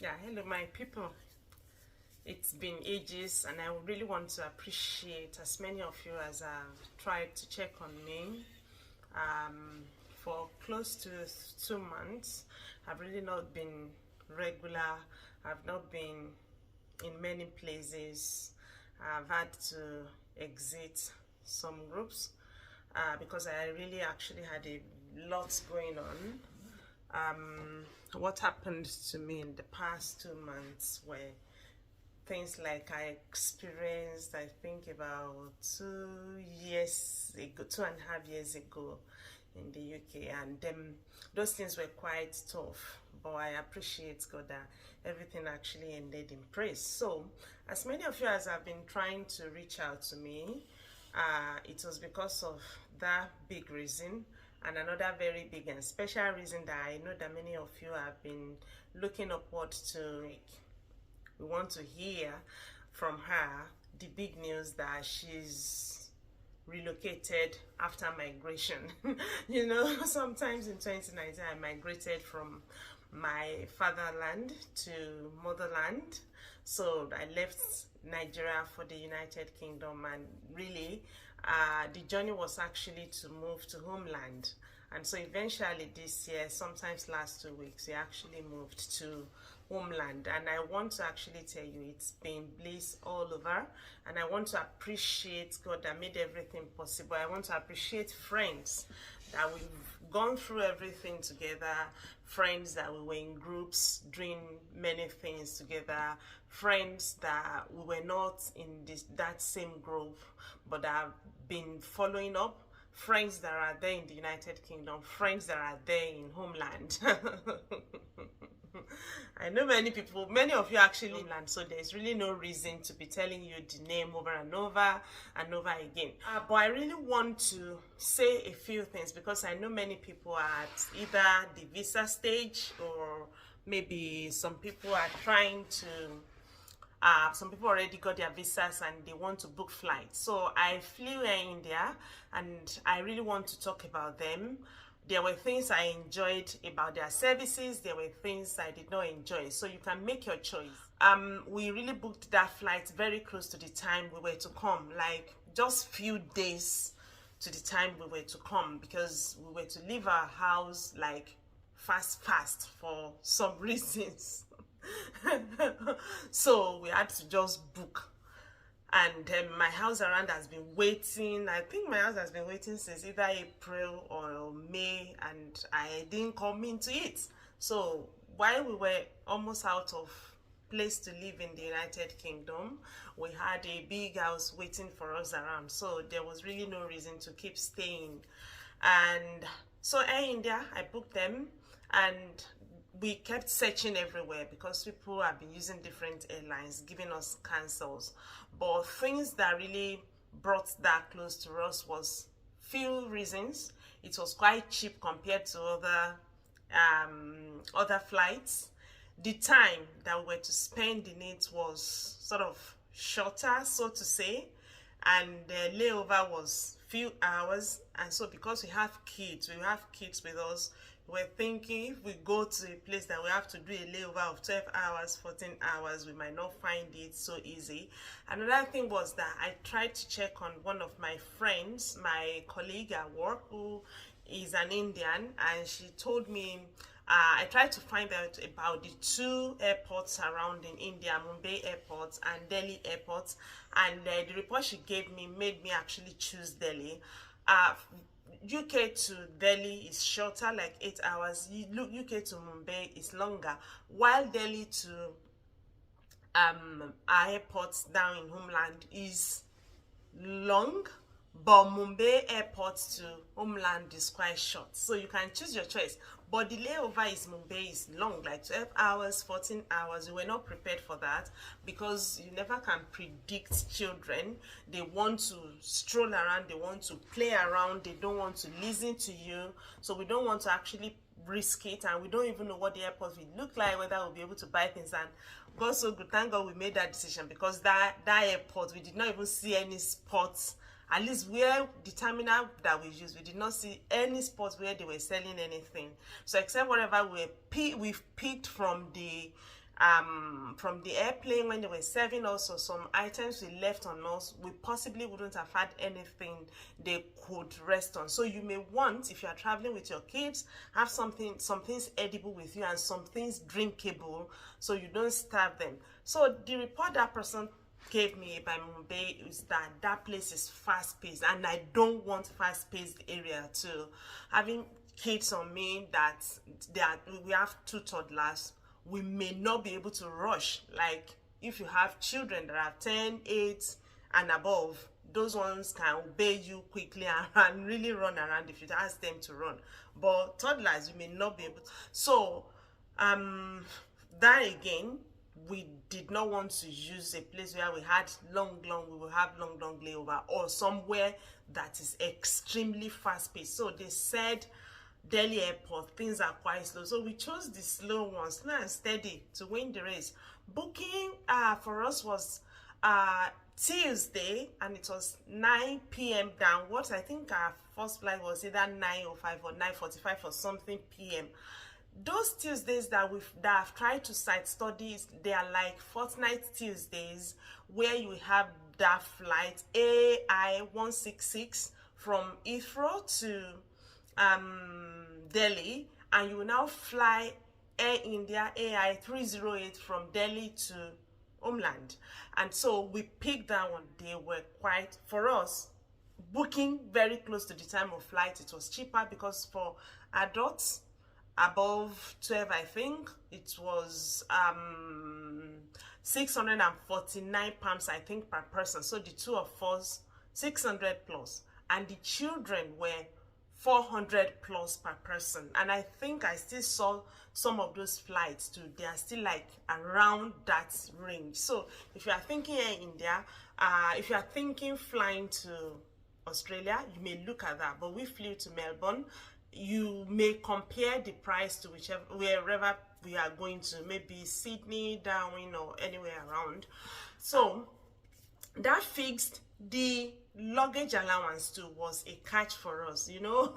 Yeah, hello, my people. It's been ages, and I really want to appreciate as many of you as have tried to check on me. For close to 2 months, I've really not been regular. I've not been in many places. I've had to exit some groups because I really actually had a lot going on. What happened to me in the past 2 months were things like I experienced, I think about 2 years ago, 2.5 years ago in the UK, and those things were quite tough. But I appreciate God that everything actually ended in praise. So, as many of you as have been trying to reach out to me, it was because of that big reason, and another very big and special reason that I know that many of you have been looking upward to. We want to hear from her the big news that she's relocated after migration. Sometimes in 2019 I migrated from my fatherland to motherland. So I left Nigeria for the United Kingdom, and really the journey was actually to move to homeland. And so eventually this year, sometimes last 2 weeks, we actually moved to homeland. And I want to actually tell you it's been bliss all over. And I want to appreciate God that made everything possible. I want to appreciate friends that we've gone through everything together, friends that we were in groups doing many things together, friends that we were not in that same group but that have been following up, friends that are there in the United Kingdom, friends that are there in homeland. I know many of you actually homeland, so there's really no reason to be telling you the name over and over and over again. But I really want to say a few things because I know many people are at either the visa stage, or maybe some people are trying to some people already got their visas and they want to book flights. So I flew Air India, and I really want to talk about them. There were things I enjoyed about their services. There were things I did not enjoy. So you can make your choice. We really booked that flight very close to the time we were to come, like just few days to the time we were to come, because we were to leave our house like fast for some reasons. So we had to just book, and my house around has been waiting. I think my house has been waiting since either April or May, and I didn't come into it. So while we were almost out of place to live in the United Kingdom, we had a big house waiting for us around, so there was really no reason to keep staying. And so Air India, I booked them, and we kept searching everywhere because people have been using different airlines giving us cancels. But things that really brought that close to us was few reasons. It was quite cheap compared to other flights. The time that we were to spend in it was sort of shorter, so to say, and the layover was few hours. And so because we have kids with us, we're thinking if we go to a place that we have to do a layover of 12 hours, 14 hours, we might not find it so easy. Another thing was that I tried to check on one of my friends, my colleague at work, who is an Indian, and she told me, I tried to find out about the two airports around in India, Mumbai Airport and Delhi Airport, and the report she gave me made me actually choose Delhi. UK to Delhi is shorter, like 8 hours. UK to Mumbai is longer, while Delhi to our airports down in homeland is long, but Mumbai airport to homeland is quite short. So you can choose your choice. But the layover is Mumbai is long, like 12 hours, 14 hours. We were not prepared for that because you never can predict children. They want to stroll around, they want to play around, they don't want to listen to you. So we don't want to actually risk it, and we don't even know what the airport will look like, whether we'll be able to buy things. And God so good, thank God we made that decision, because that airport, we did not even see any spots. At least where the terminal that we used, we did not see any spots where they were selling anything. So except whatever we've picked from the from the airplane when they were serving us, or some items we left on us, we possibly wouldn't have had anything they could rest on. So you may want, if you are traveling with your kids, have some things edible with you and some things drinkable, so you don't starve them. So the report that person gave me by Mumbai is that that place is fast-paced, and I don't want fast-paced area too. Having kids on me that we have 2 toddlers, we may not be able to rush. Like if you have children that are 10, 8 and above, those ones can obey you quickly and really run around if you ask them to run. But toddlers, you may not be able to. So that again, we did not want to use a place where we had we will have long layover, or somewhere that is extremely fast paced. So they said Delhi airport, things are quite slow. So we chose the slow ones, slow and steady, to win the race. Booking for us was Tuesday, and it was 9 p.m. downwards. I think our first flight was either 9:05 or 9:45 or something p.m. Those Tuesdays that I've tried to site studies, they are like fortnight Tuesdays, where you have that flight AI 166 from Heathrow to Delhi, and you will now fly Air India AI 308 from Delhi to Homeland. And so we picked that one. They were quite, for us, booking very close to the time of flight. It was cheaper because for adults above 12, I think it was 649 pounds, I think, per person. So the two of us, 600 plus, and the children were 400 plus per person. And I think I still saw some of those flights too. They are still like around that range. So if you are thinking Air India, if you are thinking flying to Australia, you may look at that. But we flew to Melbourne. You may compare the price to wherever we are going to, maybe Sydney, Darwin, or anywhere around. So that fixed. The luggage allowance too was a catch for us, you know.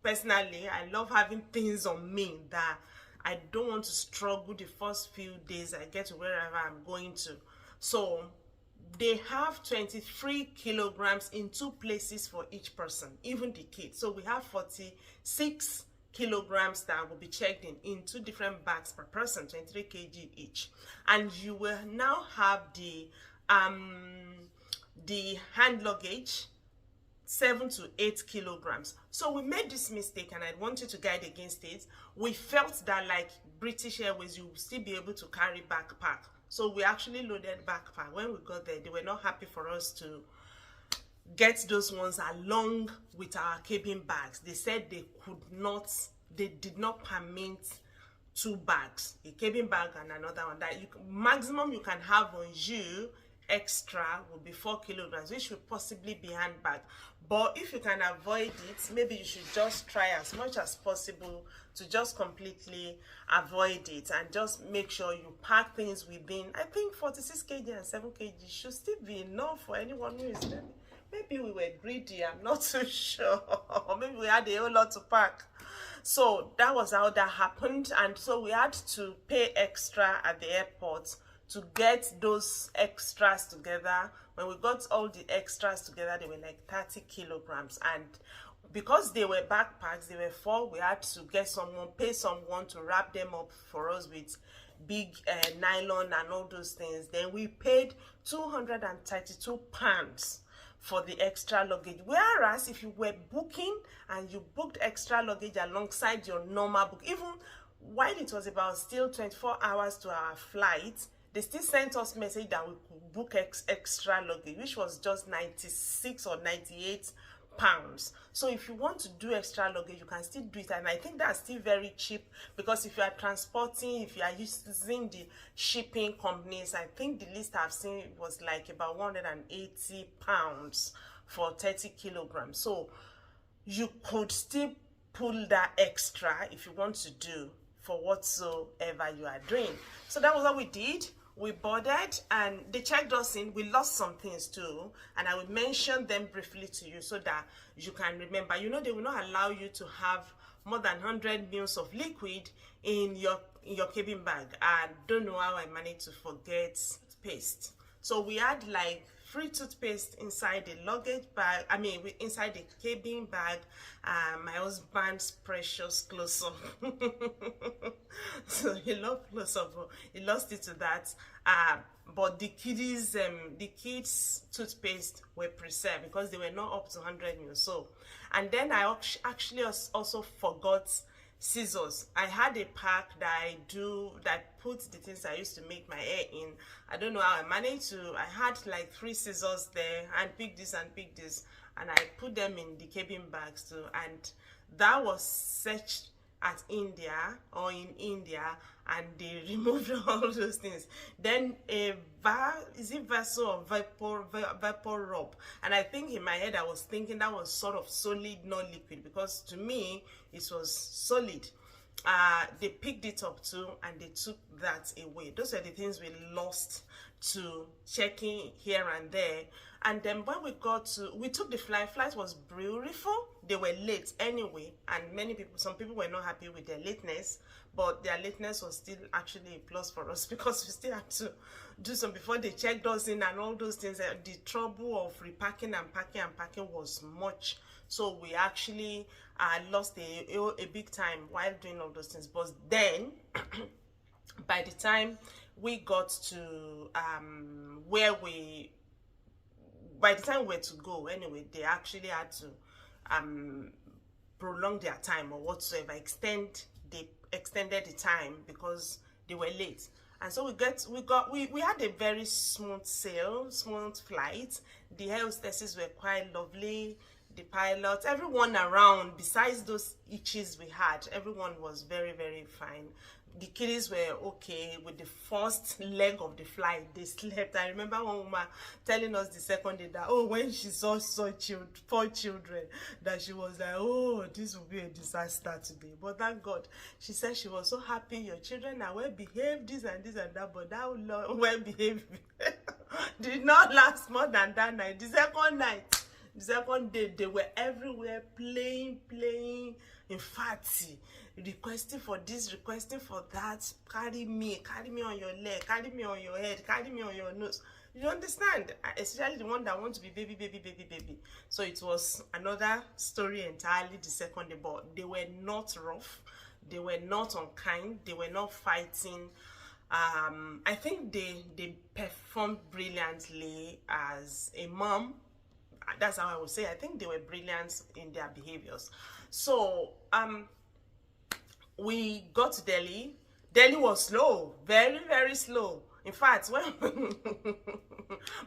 Personally, I love having things on me that I don't want to struggle the first few days I get to wherever I'm going to. So they have 23 kilograms in 2 places for each person, even the kids. So we have 46 kilograms that will be checked in 2 different bags per person, 23 kg each. And you will now have the hand luggage, 7 to 8 kilograms. So we made this mistake, and I want you to guide against it. We felt that like British Airways, you will still be able to carry backpack. So we actually loaded backpack. When we got there, they were not happy for us to get those ones along with our cabin bags. They said they did not permit 2 bags, a cabin bag and another one. That maximum you can have on you extra will be 4 kilograms, which will possibly be handbag. But if you can avoid it, maybe you should just try as much as possible to just completely avoid it, and just make sure you pack things within, I think 46 kg and 7 kg should still be enough for anyone who is learning. Maybe we were greedy, I'm not too sure. Or maybe we had a whole lot to pack. So that was how that happened. And so we had to pay extra at the airport to get those extras together. When we got all the extras together, they were like 30 kilograms. And because they were backpacks, they were 4, we had to pay someone to wrap them up for us with big nylon and all those things. Then we paid 232 pounds for the extra luggage. Whereas if you were booking and you booked extra luggage alongside your normal book, even while it was about still 24 hours to our flight, they still sent us message that we could book extra luggage, which was just 96 or 98 pounds. So if you want to do extra luggage, you can still do it, and I think that's still very cheap, because if you are transporting, if you are using the shipping companies, I think the list I've seen was like about 180 pounds for 30 kilograms. So you could still pull that extra if you want to do for whatsoever you are doing. So that was what we did. We boarded and they checked us in. We lost some things too, and I will mention them briefly to you so that you can remember. You know, they will not allow you to have more than 100 mils of liquid in your cabin bag. I don't know how I managed to forget paste. So we had like free toothpaste inside the luggage bag, inside the cabin bag, my husband's precious close-up. So he loved close-up, he lost it to that. But the kids toothpaste were preserved because they were not up to 100 mil. So, and then I actually also forgot scissors. I had a pack that put the things I used to make my hair in. I don't know how I managed to. I had like 3 scissors there, and pick this and pick this, and I put them in the cabin bags too. And that was searched at India or in India, and they removed all those things. Then vessel or vapor rub, and I think in my head I was thinking that was sort of solid, not liquid, because to me it was solid. They picked it up too, and they took that away. Those are the things we lost to checking here and there. And then when we took the flight was beautiful. They were late anyway, and some people were not happy with their lateness, but their lateness was still actually a plus for us because we still had to do some before they checked us in and all those things. The trouble of repacking and packing was much. So we actually lost a big time while doing all those things. But then, by the time we got to by the time we were to go, anyway, they actually had to prolong their time or whatsoever, they extended the time because they were late. And so we had a very smooth flight. The air hostesses were quite lovely. The pilots, everyone around, besides those itches we had, everyone was very, very fine. The kiddies were okay. With the first leg of the flight, they slept. I remember one woman telling us the second day that, when she saw 4 children, that she was like, this will be a disaster today. But thank God, she said she was so happy. Your children are well behaved, this and that, but that well behaved did not last more than that night. The second day, they were everywhere playing. In fact, requesting for this, requesting for that. Carry me on your leg, carry me on your head, carry me on your nose. You understand? Especially the one that wants to be baby. So it was another story entirely the second day. But they were not rough. They were not unkind. They were not fighting. I think they performed brilliantly as a mom. That's how I would say. I think they were brilliant in their behaviors. So we got to Delhi. Delhi was slow, very, very slow. In fact, when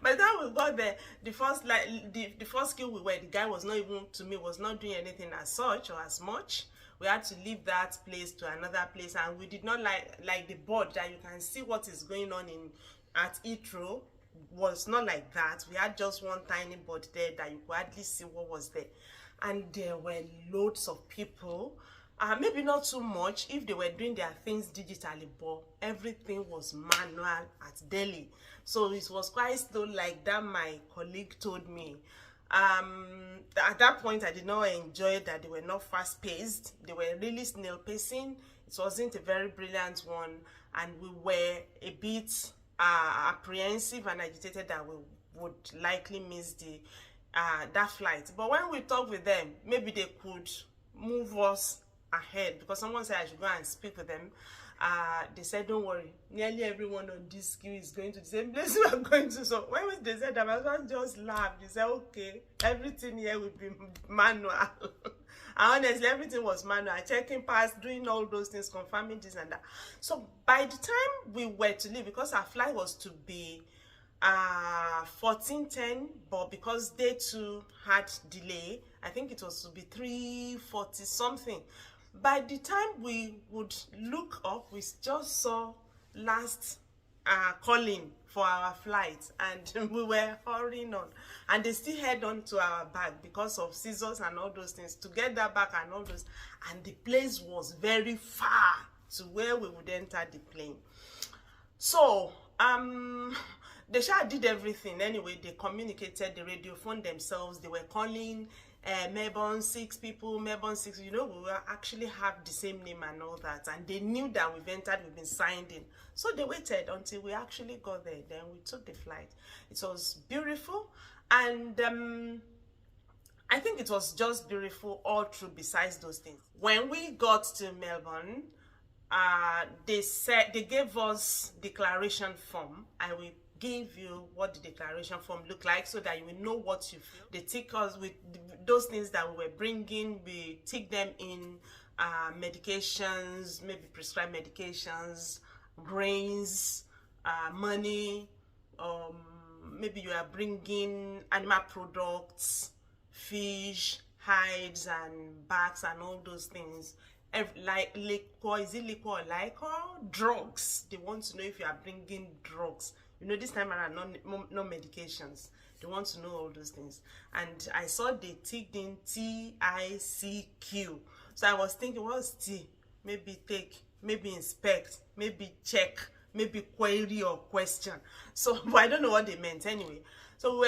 by the time we got there, the first queue we were, the guy was not doing anything as such or as much. We had to leave that place to another place, and we did not like the board that you can see what is going on at Heathrow. Was not like that. We had just one tiny board there that you could hardly see what was there, and there were loads of people. Maybe not too much if they were doing their things digitally, but everything was manual at Delhi. So it was quite slow, like that my colleague told me. At that point, I did not enjoy that they were not fast-paced. They were really snail pacing. It wasn't a very brilliant one, and we were a bit apprehensive and agitated that we would likely miss that flight. But when we talked with them, maybe they could move us ahead, because someone said I should go and speak with them. They said, don't worry, nearly everyone on this queue is going to the same place we are going to. So when they said that, my husband just laughed. He said, okay, everything here will be manual. And honestly, everything was manual. Checking pass, doing all those things, confirming this and that. So by the time we were to leave, because our flight was to be 14:10, but because day 2 had delay, I think it was to be 3:40 something. By the time we would look up, we just saw last calling for our flight, and we were hurrying on, and they still held on to our bag because of scissors and all those things to get that back and all those, and the place was very far to where we would enter the plane. So they did everything anyway. They communicated, they radio phoned themselves, they were calling Melbourne 6 people, Melbourne 6, you know, we will actually have the same name and all that. And they knew that we've entered, we've been signed in. So they waited until we actually got there. Then we took the flight. It was beautiful. And I think it was just beautiful all through besides those things. When we got to Melbourne, they gave us declaration form. I will give you what the declaration form look like so that you will know what you feel. They tick us with those things that we were bringing. We tick them in medications, maybe prescribed medications, grains, money, maybe you are bringing animal products, fish, hides and bags and all those things. Like liquor, is it liquor or liquor? Drugs. They want to know if you are bringing drugs. You know, this time around, no medications. They want to know all those things. And I saw they ticked in TICQ. So I was thinking, what's T? Maybe take, maybe inspect, maybe check, maybe query or question. So, but I don't know what they meant anyway. So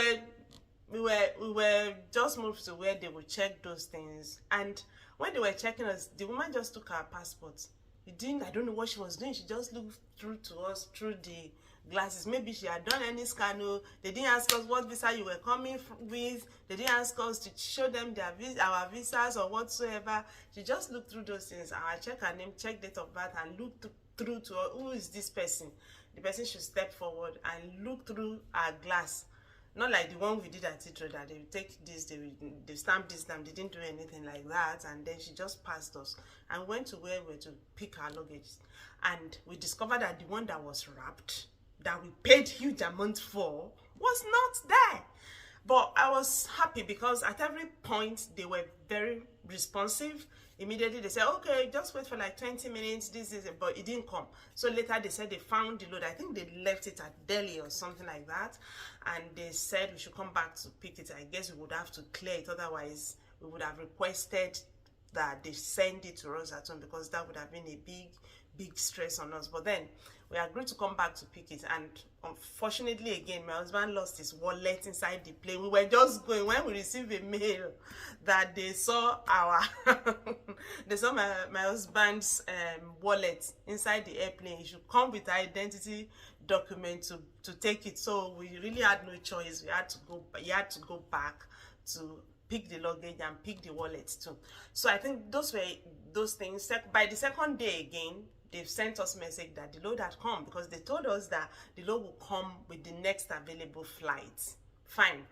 we were just moved to where they would check those things. And when they were checking us, the woman just took our passports. I don't know what she was doing. She just looked through to us through the glasses. Maybe she had done any scan. They didn't ask us what visa you were coming with. They didn't ask us to show them our visas or whatsoever. She just looked through those things. I check her name, check date of birth, and look through to her. Who is this person? The person should step forward and look through our glass. Not like the one we did at Heathrow that they take this, they stamp this, they didn't do anything like that. And then she just passed us and went to where we were to pick our luggage. And we discovered that the one that was wrapped, that we paid huge amount for, was not there. But I was happy because at every point they were very responsive. Immediately they said, okay, just wait for like 20 minutes, this is it, but it didn't come. So later they said they found the load. I think they left it at Delhi or something like that. And they said we should come back to pick it. I guess we would have to clear it. Otherwise, we would have requested that they send it to us at home because that would have been a big stress on us. But then we agreed to come back to pick it, and unfortunately again my husband lost his wallet inside the plane. We were just going when we received a mail that they saw our they saw my husband's wallet inside the airplane. He should come with our identity document to take it. So we really had no choice. He had to go back to pick the luggage and pick the wallet too. So I think those were those things. By the second day again, they've sent us message that the load had come because they told us that the load will come with the next available flight. Fine.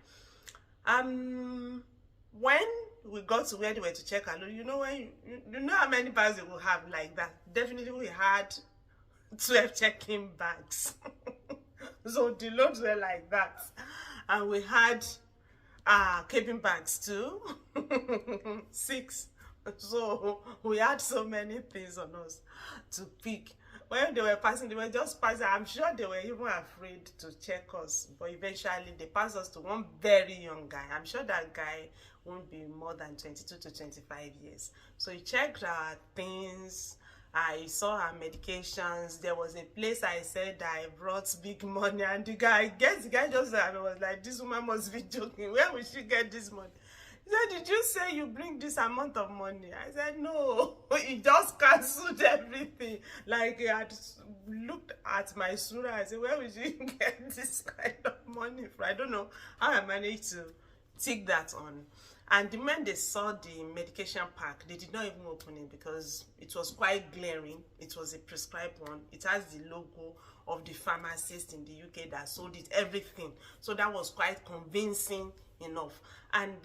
When we got to where they were to check our load, you know how many bags they will have like that? Definitely we had 12 check-in bags. So the loads were like that. And we had cabin bags too. 6. So we had so many things on us to pick. When they were passing, they were just passing. I'm sure they were even afraid to check us, but eventually they passed us to one very young guy. I'm sure that guy won't be more than 22 to 25 years. So he checked our things. I saw our medications. There was a place I said I brought big money, and the guy just was like, this woman must be joking. Where will she get this money? He said, did you say you bring this amount of money? I said, no. He just cancelled everything. Like he had looked at my surah. I said, where will you get this kind of money from? I don't know how I managed to tick that on. And the moment they saw the medication pack, they did not even open it because it was quite glaring. It was a prescribed one. It has the logo of the pharmacist in the UK that sold it, everything. So that was quite convincing enough. And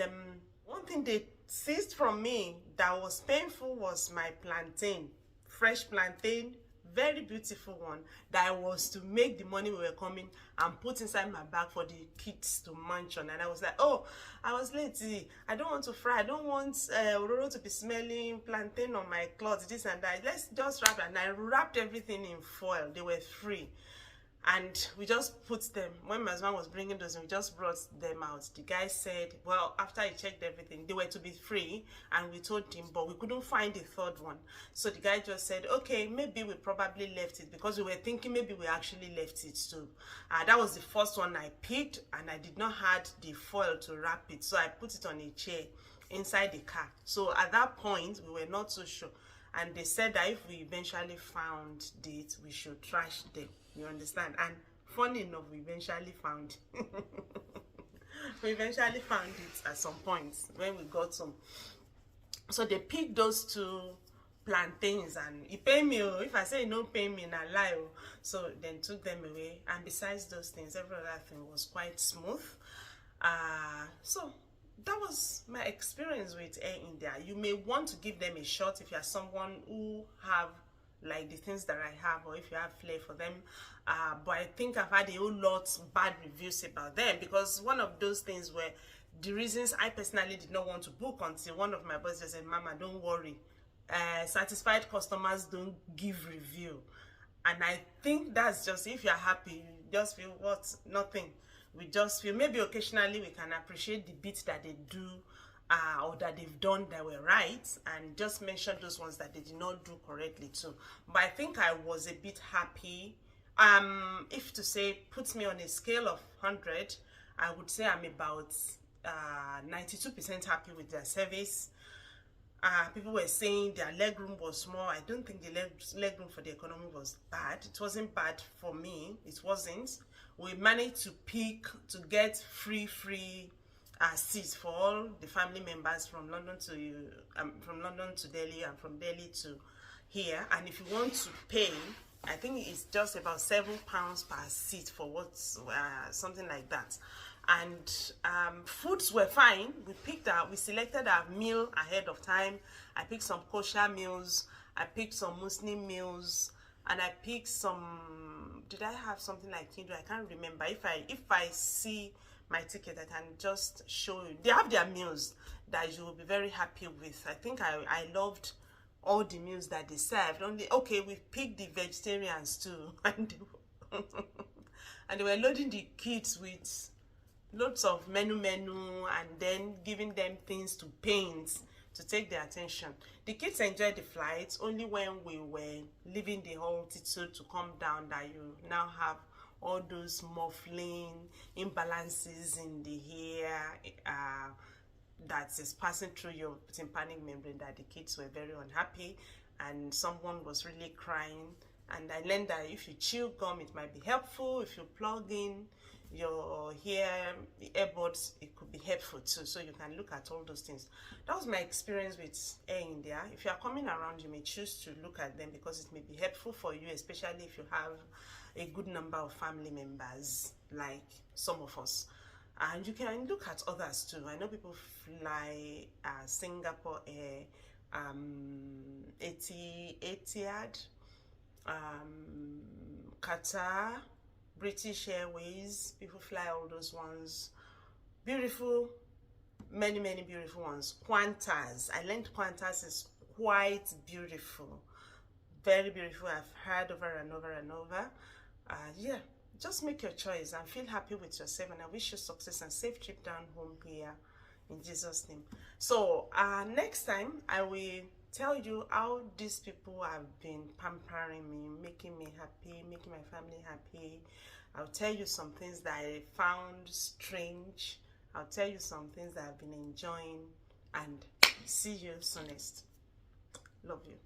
one thing they seized from me that was painful was my plantain, fresh plantain, very beautiful one, that I was to make the money we were coming and put inside my bag for the kids to munch on. And I was like, oh, I was lazy. I don't want to fry. I don't want Ororo to be smelling plantain on my clothes, this and that. Let's just wrap it. And I wrapped everything in foil. They were free. And we just put them, when my husband was bringing those, we just brought them out. The guy said, well, after he checked everything, they were to be free. And we told him, but we couldn't find the third one. So the guy just said, okay, maybe we probably left it, because we were thinking maybe we actually left it too. That was the first one I picked, and I did not have the foil to wrap it. So I put it on a chair inside the car. So at that point, we were not so sure. And they said that if we eventually found it, we should trash them. You understand? And funny enough, we eventually found we eventually found it at some point when we got home. So they picked those two plantains, and he paid me. If I say he no pay me, na lie. So then took them away. And besides those things, every other thing was quite smooth. So that was my experience with Air India. You may want to give them a shot if you are someone who have like the things that I have, or if you have flair for them. But I think I've had a whole lot bad reviews about them, because one of those things where the reasons I personally did not want to book until one of my bosses said, Mama, don't worry. Satisfied customers don't give review. And I think that's just, if you're happy, you just feel what? Nothing. We just feel maybe occasionally we can appreciate the bits that they do or that they've done that were right, and just mention those ones that they did not do correctly too. But I think I was a bit happy. If to say puts me on a scale of 100, I would say I'm about 92% happy with their service. People were saying their legroom was small. I don't think the legroom for the economy was bad. It wasn't bad for me. It wasn't. We managed to get free seats for all the family members from London to Delhi, and from Delhi to here. And if you want to pay, I think it's just about £7 per seat for something like that. And foods were fine. We selected our meal ahead of time. I picked some kosher meals, I picked some Muslim meals, and I picked some, did I have something like Hindu? I can't remember. If I see my ticket, I can just show you. They have their meals that you will be very happy with. I think I loved all the meals that they served. Okay, we picked the vegetarians too, and they were loading the kids with lots of menu, and then giving them things to paint to take their attention. The kids enjoyed the flights. Only when we were leaving the altitude to come down that you now have all those muffling imbalances in the hair that is passing through your tympanic membrane, that the kids were very unhappy, and someone was really crying. And I learned that if you chew gum, it might be helpful. If you plug in your earbuds, it could be helpful too. So you can look at all those things. That was my experience with Air India. If you are coming around, you may choose to look at them, because it may be helpful for you, especially if you have a good number of family members like some of us. And you can look at others too. I know people fly Singapore Air, Etihad, Qatar, British Airways. People fly all those ones. Beautiful, many beautiful ones. Qantas, I learned Qantas is quite beautiful, very beautiful. I've heard over and over and over. Yeah, just make your choice and feel happy with yourself, and I wish you success and safe trip down home here in Jesus' name. So next time I will tell you how these people have been pampering me, making me happy, making my family happy. I'll tell you some things that I found strange. I'll tell you some things that I've been enjoying, and see you soonest. Love you.